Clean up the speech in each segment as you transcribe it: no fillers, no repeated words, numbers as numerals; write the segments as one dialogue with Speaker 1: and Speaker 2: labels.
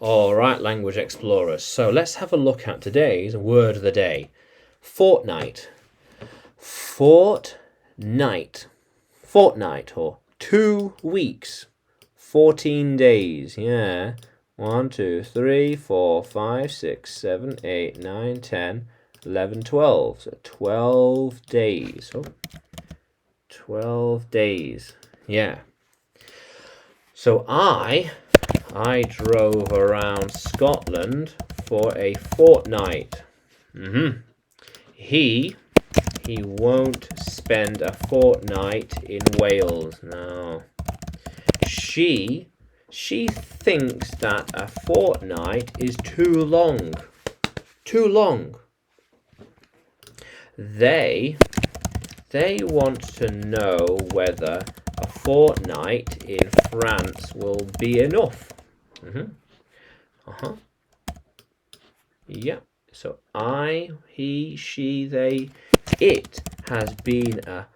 Speaker 1: All right, language explorers. So let's have a look at today's word of the day. Fortnight. Fortnight. Fortnight, or 2 weeks. 14 days. Yeah. 1, 2, 3, 4, 5, 6, 7, 8, 9, 10, 11, 12. So 12 days. Oh, 12 days. Yeah. So I drove around Scotland for a fortnight. He won't spend a fortnight in Wales. No. She thinks that a fortnight is too long. Too long. They want to know whether a fortnight in France will be enough. Yeah. So I, he, she, they, it has been a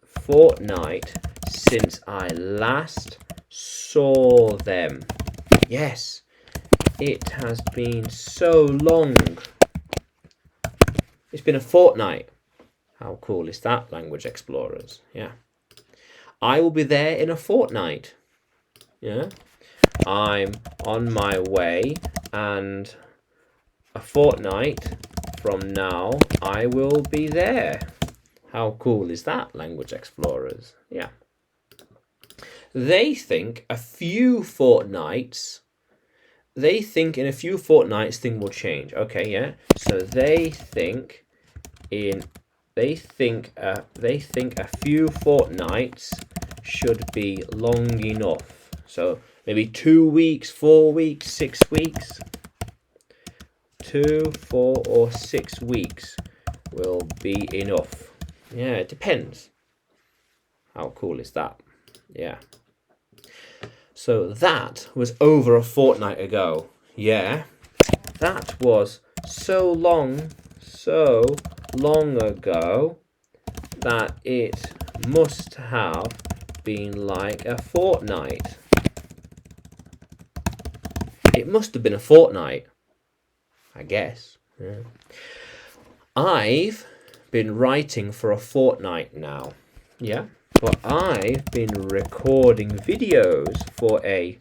Speaker 1: fortnight since I last saw them. Yes, it has been so long. It's been a fortnight. How cool is that, language explorers? Yeah. I will be there in a fortnight. Yeah. I'm on my way, and a fortnight from now I will be there. How cool is that, language explorers? Yeah. They think in a few fortnights things will change. Okay, yeah. So they think a few fortnights should be long enough. So maybe 2 weeks, 4 weeks, 6 weeks. 2, 4, or 6 weeks will be enough. Yeah, it depends. How cool is that? Yeah. So that was over a fortnight ago. Yeah. That was so long ago that it must have been like a fortnight. It must have been a fortnight, I guess. Yeah. I've been writing for a fortnight now. Yeah. But I've been recording videos for a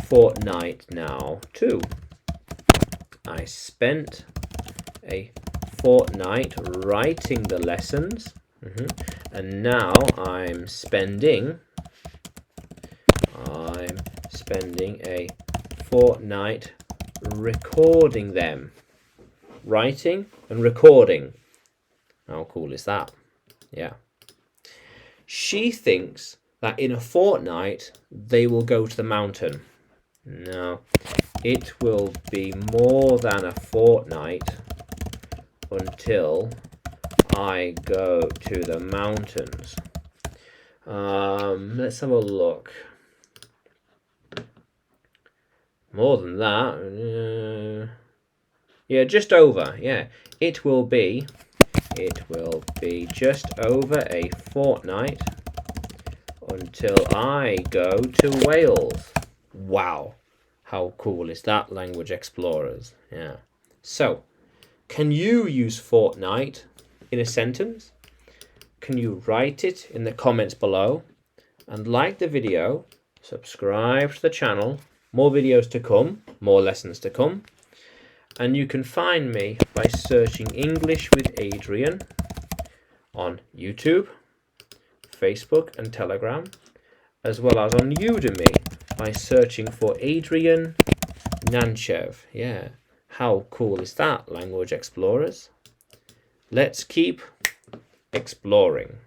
Speaker 1: fortnight now too. I spent a fortnight writing the lessons, and now I'm spending a fortnight recording them. Writing and recording. How cool is that? Yeah. She thinks that in a fortnight they will go to the mountain. No, it will be more than a fortnight until I go to the mountains. Let's have a look. More than that. Yeah, just over. Yeah, it will be just over a fortnight until I go to Wales. Wow, how cool is that, language explorers? Yeah. So, can you use fortnight in a sentence? Can you write it in the comments below? And like the video, subscribe to the channel. More videos to come, more lessons to come. And you can find me by searching English with Adrian on YouTube, Facebook and Telegram, as well as on Udemy by searching for Adrian Nanchev. Yeah, how cool is that, language explorers? Let's keep exploring.